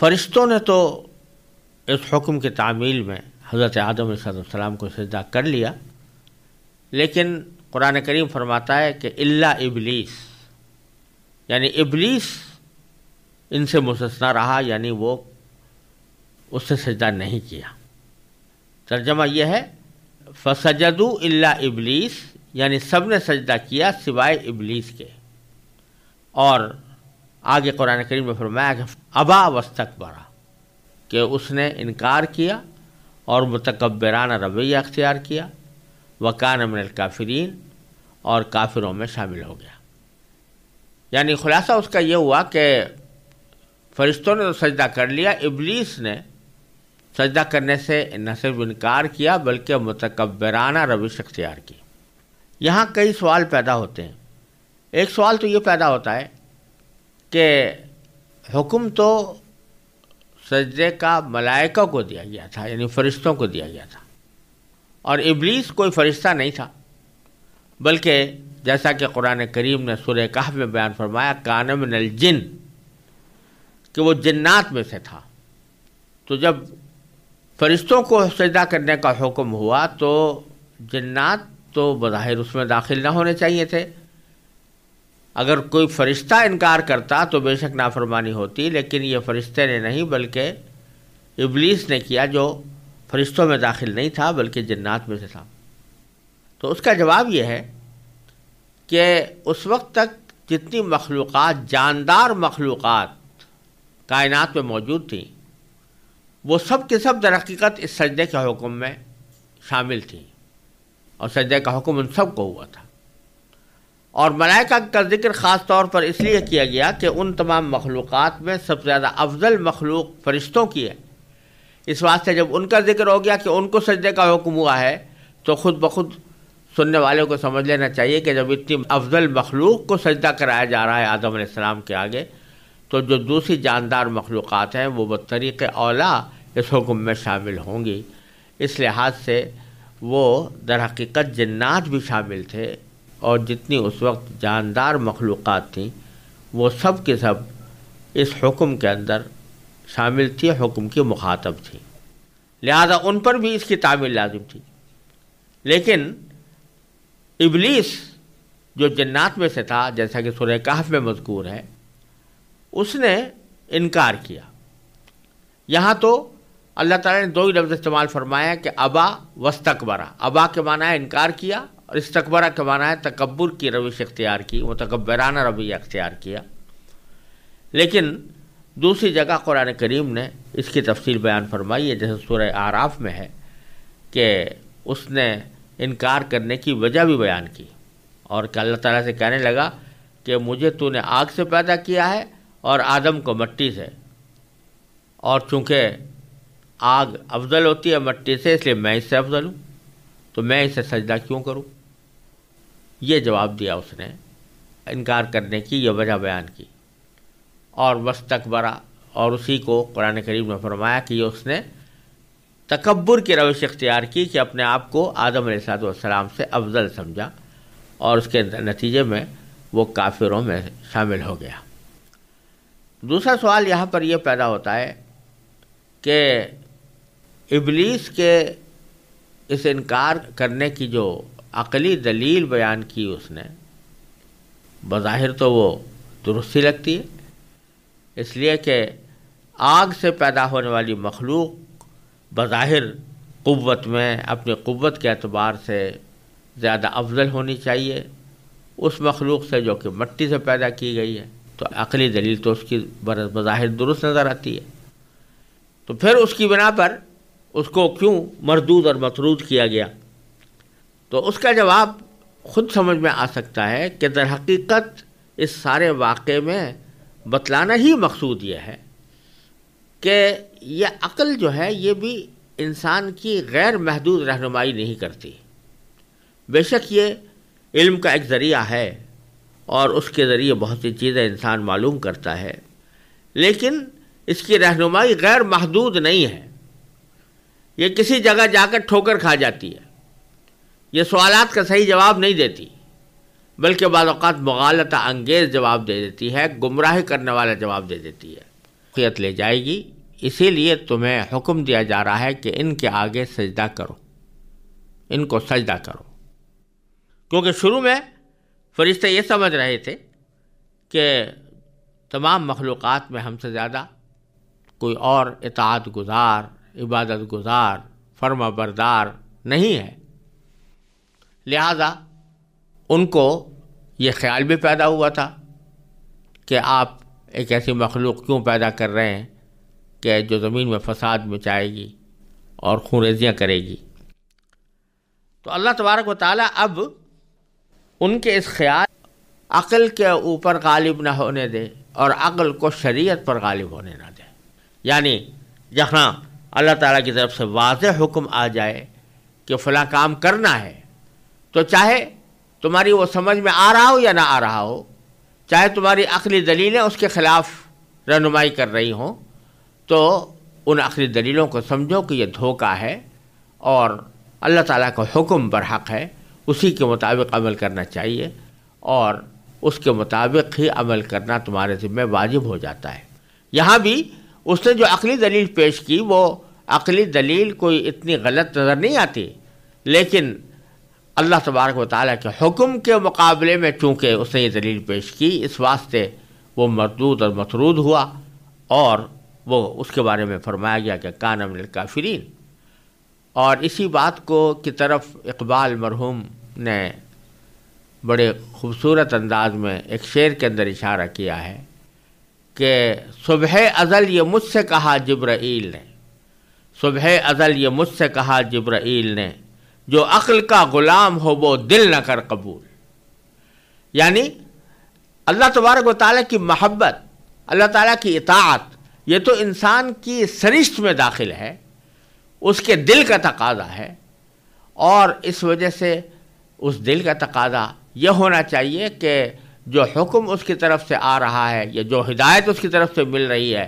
فرشتوں نے تو اس حکم کی تعمیل میں حضرت آدم علیہ السلام کو سجدہ کر لیا، لیکن قرآن کریم فرماتا ہے کہ الا ابلیس، یعنی ابلیس ان سے مستثنی رہا، یعنی وہ اس سے سجدہ نہیں کیا۔ ترجمہ یہ ہے فسجدوا الا ابلیس، یعنی سب نے سجدہ کیا سوائے ابلیس کے۔ اور آگے قرآن کریم میں فرمایا کہ ابا واستکبر، کہ اس نے انکار کیا اور متکبرانہ رویہ اختیار کیا، وکان من الکافرین، اور کافروں میں شامل ہو گیا۔ یعنی خلاصہ اس کا یہ ہوا کہ فرشتوں نے تو سجدہ کر لیا، ابلیس نے سجدہ کرنے سے نہ صرف انکار کیا بلکہ متکبرانہ روش اختیار کی۔ یہاں کئی سوال پیدا ہوتے ہیں۔ ایک سوال تو یہ پیدا ہوتا ہے کہ حکم تو سجدے کا ملائکہ کو دیا گیا تھا، یعنی فرشتوں کو دیا گیا تھا، اور ابلیس کوئی فرشتہ نہیں تھا، بلکہ جیسا کہ قرآن کریم نے سورہ کہف میں بیان فرمایا کان من الجن، کہ وہ جنات میں سے تھا۔ تو جب فرشتوں کو سجدہ کرنے کا حکم ہوا تو جنات تو بظاہر اس میں داخل نہ ہونے چاہیے تھے۔ اگر کوئی فرشتہ انکار کرتا تو بے شک نافرمانی ہوتی، لیکن یہ فرشتے نے نہیں بلکہ ابلیس نے کیا، جو فرشتوں میں داخل نہیں تھا بلکہ جنات میں سے تھا۔ تو اس کا جواب یہ ہے کہ اس وقت تک جتنی مخلوقات، جاندار مخلوقات کائنات میں موجود تھیں، وہ سب کے سب در حقیقت اس سجدے کے حکم میں شامل تھیں، اور سجدے کا حکم ان سب کو ہوا تھا۔ اور ملائکہ کا ذکر خاص طور پر اس لیے کیا گیا کہ ان تمام مخلوقات میں سب سے زیادہ افضل مخلوق فرشتوں کی ہے۔ اس واسطے جب ان کا ذکر ہو گیا کہ ان کو سجدے کا حکم ہوا ہے تو خود بخود سننے والوں کو سمجھ لینا چاہیے کہ جب اتنی افضل مخلوق کو سجدہ کرایا جا رہا ہے آدم علیہ السلام کے آگے، تو جو دوسری جاندار مخلوقات ہیں وہ بطریق اولا اس حکم میں شامل ہوں گی۔ اس لحاظ سے وہ در حقیقت جنات بھی شامل تھے، اور جتنی اس وقت جاندار مخلوقات تھیں وہ سب کے سب اس حکم کے اندر شامل تھی، حکم کی مخاطب تھی، لہذا ان پر بھی اس کی تعمیل لازم تھی۔ لیکن ابلیس جو جنات میں سے تھا، جیسا کہ سورہ کہف میں مذکور ہے، اس نے انکار کیا۔ یہاں تو اللہ تعالیٰ نے دو ہی لفظ استعمال فرمایا کہ ابا واستکبر۔ ابا کے معنی ہے انکار کیا، اور استکبرہ کے معنی ہے تکبر کی روش اختیار کی، متکبرانہ رویہ اختیار کیا۔ لیکن دوسری جگہ قرآن کریم نے اس کی تفصیل بیان فرمائی ہے، جیسے سورہ اعراف میں ہے کہ اس نے انکار کرنے کی وجہ بھی بیان کی، اور کہ اللہ تعالیٰ سے کہنے لگا کہ مجھے تو نے آگ سے پیدا کیا ہے اور آدم کو مٹی سے، اور چونکہ آگ افضل ہوتی ہے مٹی سے، اس لیے میں اس سے افضل ہوں، تو میں اسے سجدہ کیوں کروں؟ یہ جواب دیا اس نے، انکار کرنے کی یہ وجہ بیان کی، اور واستکبر، اور اسی کو قرآن کریم نے فرمایا کہ یہ اس نے تکبر کی روش اختیار کی کہ اپنے آپ کو آدم علیہ السلام سے افضل سمجھا، اور اس کے نتیجے میں وہ کافروں میں شامل ہو گیا۔ دوسرا سوال یہاں پر یہ پیدا ہوتا ہے کہ ابلیس کے اس انکار کرنے کی جو عقلی دلیل بیان کی اس نے، بظاہر تو وہ درستی لگتی ہے، اس لیے کہ آگ سے پیدا ہونے والی مخلوق بظاہر قوت میں، اپنی قوت کے اعتبار سے زیادہ افضل ہونی چاہیے اس مخلوق سے جو کہ مٹی سے پیدا کی گئی ہے، تو عقلی دلیل تو اس کی بظاہر درست نظر آتی ہے۔ تو پھر اس کی بنا پر اس کو کیوں مردود اور مطرود کیا گیا؟ تو اس کا جواب خود سمجھ میں آ سکتا ہے کہ در حقیقت اس سارے واقعے میں بتلانا ہی مقصود یہ ہے کہ یہ عقل جو ہے یہ بھی انسان کی غیر محدود رہنمائی نہیں کرتی۔ بے شک یہ علم کا ایک ذریعہ ہے اور اس کے ذریعے بہت سی چیزیں انسان معلوم کرتا ہے، لیکن اس کی رہنمائی غیر محدود نہیں ہے۔ یہ کسی جگہ جا کر ٹھوکر کھا جاتی ہے، یہ سوالات کا صحیح جواب نہیں دیتی، بلکہ بعض اوقات مغالطہ انگیز جواب دے دیتی ہے، گمراہ کرنے والا جواب دے دیتی ہے۔ فوقیت لے جائے گی، اسی لیے تمہیں حکم دیا جا رہا ہے کہ ان کے آگے سجدہ کرو، ان کو سجدہ کرو۔ کیونکہ شروع میں فرشتے یہ سمجھ رہے تھے کہ تمام مخلوقات میں ہم سے زیادہ کوئی اور اطاعت گزار، عبادت گزار، فرما بردار نہیں ہے، لہذا ان کو یہ خیال بھی پیدا ہوا تھا کہ آپ ایک ایسی مخلوق کیوں پیدا کر رہے ہیں کہ جو زمین میں فساد مچائے گی اور خونریزیاں کرے گی۔ تو اللہ تبارک و تعالیٰ اب ان کے اس خیال عقل کے اوپر غالب نہ ہونے دے اور عقل کو شریعت پر غالب ہونے نہ دے، یعنی جہاں اللہ تعالیٰ کی طرف سے واضح حکم آ جائے کہ فلاں کام کرنا ہے، تو چاہے تمہاری وہ سمجھ میں آ رہا ہو یا نہ آ رہا ہو، چاہے تمہاری عقلی دلیلیں اس کے خلاف رہنمائی کر رہی ہوں، تو ان عقلی دلیلوں کو سمجھو کہ یہ دھوکہ ہے اور اللہ تعالیٰ کا حکم برحق ہے، اسی کے مطابق عمل کرنا چاہیے اور اس کے مطابق ہی عمل کرنا تمہارے ذمہ واجب ہو جاتا ہے۔ یہاں بھی اس نے جو عقلی دلیل پیش کی وہ عقلی دلیل کوئی اتنی غلط نظر نہیں آتی، لیکن اللہ تبارک و تعالیٰ کے حکم کے مقابلے میں چونکہ اس نے یہ دلیل پیش کی، اس واسطے وہ مردود اور مطرود ہوا اور وہ اس کے بارے میں فرمایا گیا کہ کان من الکافرین۔ اور اسی بات کو کی طرف اقبال مرحوم نے بڑے خوبصورت انداز میں ایک شعر کے اندر اشارہ کیا ہے کہ صبح ازل یہ مجھ سے کہا جبرائیل نے، صبح ازل یہ مجھ سے کہا جبرائیل نے، جو عقل کا غلام ہو وہ دل نہ کر قبول۔ یعنی اللہ تبارک و تعالیٰ کی محبت، اللہ تعالیٰ کی اطاعت، یہ تو انسان کی سرشت میں داخل ہے، اس کے دل کا تقاضا ہے، اور اس وجہ سے اس دل کا تقاضا یہ ہونا چاہیے کہ جو حکم اس کی طرف سے آ رہا ہے یا جو ہدایت اس کی طرف سے مل رہی ہے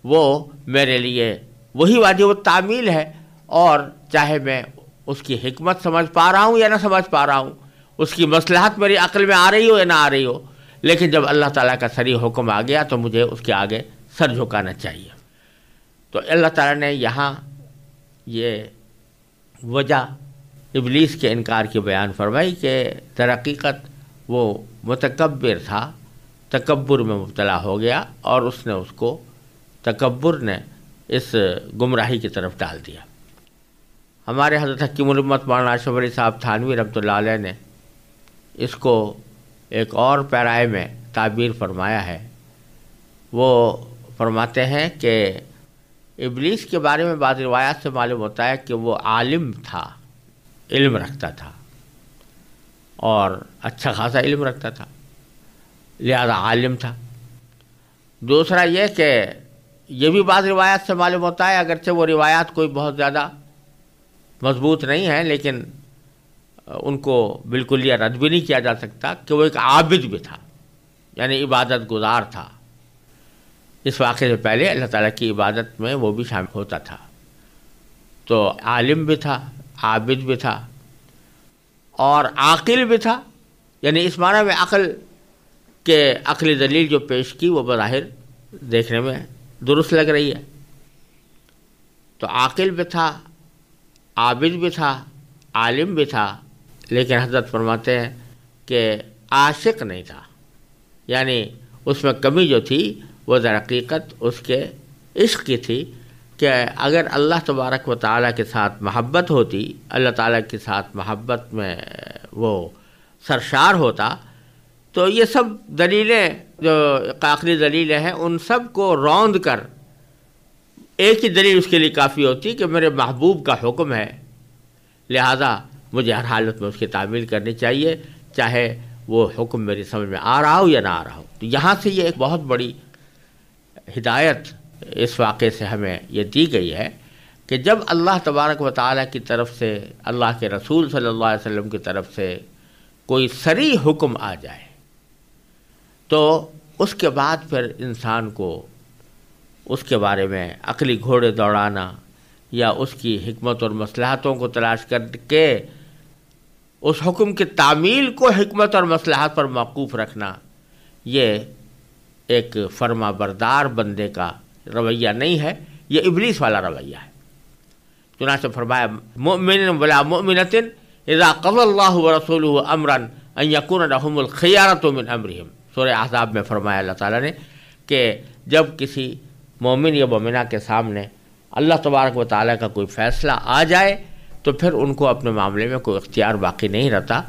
وہ میرے لیے وہی واجب التعمیل ہے، اور چاہے میں اس کی حکمت سمجھ پا رہا ہوں یا نہ سمجھ پا رہا ہوں، اس کی مصلحت میری عقل میں آ رہی ہو یا نہ آ رہی ہو، لیکن جب اللہ تعالیٰ کا صریح حکم آ گیا تو مجھے اس کے آگے سر جھکانا چاہیے۔ تو اللہ تعالیٰ نے یہاں یہ وجہ ابلیس کے انکار کی بیان فرمائی کہ در حقیقت وہ متکبر تھا، تکبر میں مبتلا ہو گیا اور اس نے اس کو تکبر نے اس گمراہی کی طرف ڈال دیا۔ ہمارے حضرت حکیم الامت مولانا اشرف علی صاحب تھانوی رحمۃ اللہ علیہ نے اس کو ایک اور پیرائے میں تعبیر فرمایا ہے۔ وہ فرماتے ہیں کہ ابلیس کے بارے میں بعض روایات سے معلوم ہوتا ہے کہ وہ عالم تھا، علم رکھتا تھا اور اچھا خاصا علم رکھتا تھا، لہذا عالم تھا۔ دوسرا یہ کہ یہ بھی بعض روایات سے معلوم ہوتا ہے، اگرچہ وہ روایات کوئی بہت زیادہ مضبوط نہیں ہیں لیکن ان کو بالکل یہ رد بھی نہیں کیا جا سکتا کہ وہ ایک عابد بھی تھا، یعنی عبادت گزار تھا۔ اس واقعے سے پہلے اللہ تعالیٰ کی عبادت میں وہ بھی شامل ہوتا تھا، تو عالم بھی تھا، عابد بھی تھا اور عاقل بھی تھا، یعنی اس معنی میں عقل کے عقلی دلیل جو پیش کی وہ بظاہر دیکھنے میں درست لگ رہی ہے۔ تو عاقل بھی تھا، عابد بھی تھا، عالم بھی تھا، لیکن حضرت فرماتے ہیں کہ عاشق نہیں تھا، یعنی اس میں کمی جو تھی وہ در حقیقت اس کے عشق کی تھی کہ اگر اللہ تبارک و تعالیٰ کے ساتھ محبت ہوتی، اللہ تعالیٰ کے ساتھ محبت میں وہ سرشار ہوتا تو یہ سب دلیلیں جو عقلی دلیلیں ہیں ان سب کو روند کر ایک ہی دلیل اس کے لیے کافی ہوتی کہ میرے محبوب کا حکم ہے، لہذا مجھے ہر حالت میں اس کی تعمیل کرنی چاہیے، چاہے وہ حکم میری سمجھ میں آ رہا ہو یا نہ آ رہا ہو۔ تو یہاں سے یہ ایک بہت بڑی ہدایت اس واقعے سے ہمیں یہ دی گئی ہے کہ جب اللہ تبارک و تعالیٰ کی طرف سے، اللہ کے رسول صلی اللہ علیہ وسلم کی طرف سے کوئی صریح حکم آ جائے تو اس کے بعد پھر انسان کو اس کے بارے میں عقلی گھوڑے دوڑانا یا اس کی حکمت اور مصلحتوں کو تلاش کر کے اس حکم کی تعمیل کو حکمت اور مصلحت پر موقوف رکھنا، یہ ایک فرما بردار بندے کا رویہ نہیں ہے، یہ ابلیس والا رویہ ہے۔ چنانچہ فرمایا مؤمن ولا مؤمنۃ اذا قضى الله ورسوله امرا ان يكون لهم الخيارۃ من امرهم، سورہ احزاب میں فرمایا اللہ تعالیٰ نے کہ جب کسی مومن یا مومنہ کے سامنے اللہ تبارک و تعالیٰ کا کوئی فیصلہ آ جائے تو پھر ان کو اپنے معاملے میں کوئی اختیار باقی نہیں رہتا۔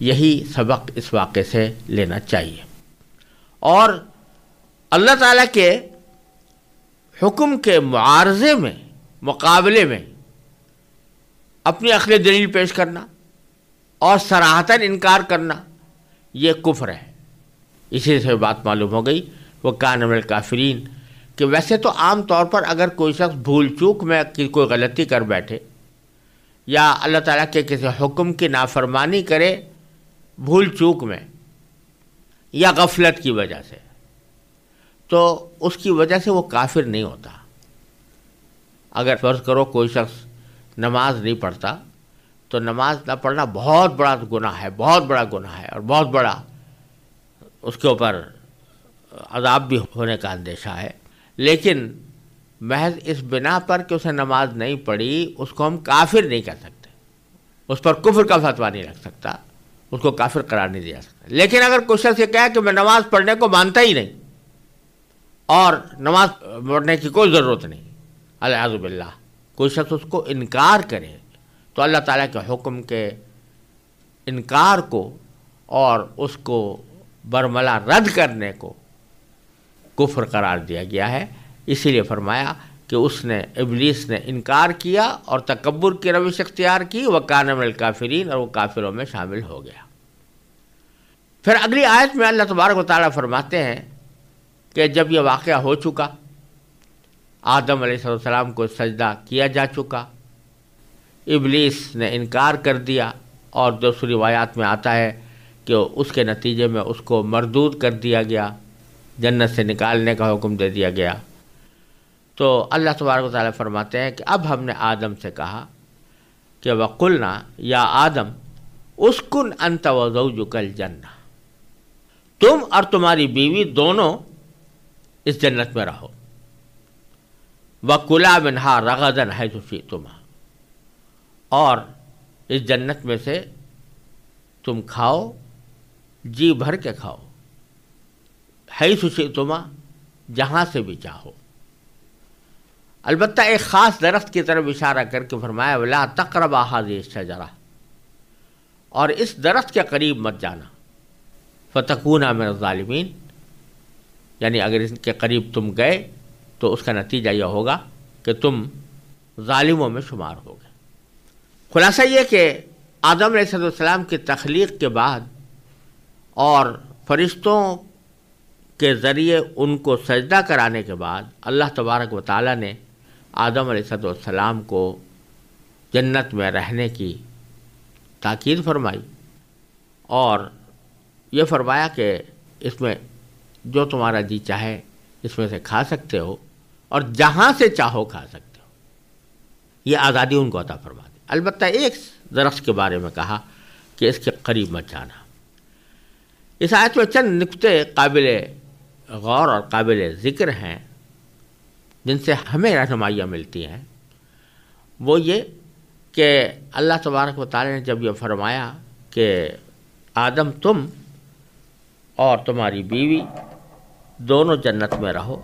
یہی سبق اس واقعے سے لینا چاہیے۔ اور اللہ تعالیٰ کے حکم کے معارضے میں، مقابلے میں اپنی عقل دلیل پیش کرنا اور صراحتاً انکار کرنا یہ کفر ہے۔ اسی سے بات معلوم ہو گئی وہ کان من الکافرین، کہ ویسے تو عام طور پر اگر کوئی شخص بھول چوک میں کوئی غلطی کر بیٹھے یا اللہ تعالیٰ کے کسی حکم کی نافرمانی کرے بھول چوک میں یا غفلت کی وجہ سے، تو اس کی وجہ سے وہ کافر نہیں ہوتا۔ اگر فرض کرو کوئی شخص نماز نہیں پڑھتا تو نماز نہ پڑھنا بہت بڑا گناہ ہے، بہت بڑا گناہ ہے، اور بہت بڑا اس کے اوپر عذاب بھی ہونے کا اندیشہ ہے، لیکن محض اس بنا پر کہ اسے نماز نہیں پڑھی اس کو ہم کافر نہیں کہہ سکتے، اس پر کفر کا فتویٰ نہیں لگ سکتا، اس کو کافر قرار نہیں دیا سکتا۔ لیکن اگر کوئی شخص یہ کہے کہ میں نماز پڑھنے کو مانتا ہی نہیں اور نماز پڑھنے کی کوئی ضرورت نہیں، الیاذ باللہ، کوئی شخص اس کو انکار کرے تو اللہ تعالیٰ کے حکم کے انکار کو اور اس کو برملا رد کرنے کو کفر قرار دیا گیا ہے۔ اسی لیے فرمایا کہ اس نے، ابلیس نے انکار کیا اور تکبر کی روش اختیار کی، وَكَانَ مِنَ الْكَافِرِينَ، اور وہ کافروں میں شامل ہو گیا۔ پھر اگلی آیت میں اللہ تبارک و تعالیٰ فرماتے ہیں کہ جب یہ واقعہ ہو چکا، آدم علیہ السلام کو سجدہ کیا جا چکا، ابلیس نے انکار کر دیا، اور دوسری روایات میں آتا ہے کہ اس کے نتیجے میں اس کو مردود کر دیا گیا، جنت سے نکالنے کا حکم دے دیا گیا۔ تو اللہ تبارک و تعالیٰ فرماتے ہیں کہ اب ہم نے آدم سے کہا کہ وَقُلْنَا یا آدم اسکن انت وزوجک الجنہ، تم اور تمہاری بیوی دونوں اس جنت میں رہو، وَكُلَا مِنْهَا رَغَدًا حَيْثُ شِئْتُمَا، اور اس جنت میں سے تم کھاؤ، جی بھر کے کھاؤ، حیث شئتما، جہاں سے بھی چاہو۔ البتہ ایک خاص درخت کی طرف اشارہ کر کے فرمایا وَلَا تَقْرَبَا هَٰذِهِ الشَّجَرَةَ، اور اس درخت کے قریب مت جانا، فَتَكُونَا مِنَ الظَّالِمِينَ، یعنی اگر اس کے قریب تم گئے تو اس کا نتیجہ یہ ہوگا کہ تم ظالموں میں شمار ہوگے۔ خلاصہ یہ کہ آدم علیہ السلام کی تخلیق کے بعد اور فرشتوں کے ذریعے ان کو سجدہ کرانے کے بعد اللہ تبارک و تعالیٰ نے آدم علیہ السلام کو جنت میں رہنے کی تاکید فرمائی، اور یہ فرمایا کہ اس میں جو تمہارا جی چاہے اس میں سے کھا سکتے ہو، اور جہاں سے چاہو کھا سکتے ہو، یہ آزادی ان کو عطا فرما دی۔ البتہ ایک درخت کے بارے میں کہا کہ اس کے قریب مت جانا۔ اس آیت میں چند نکتے قابل غور اور قابل ذکر ہیں جن سے ہمیں رہنمائیاں ملتی ہیں۔ وہ یہ کہ اللہ تبارک و تعالی نے جب یہ فرمایا کہ آدم تم اور تمہاری بیوی دونوں جنت میں رہو،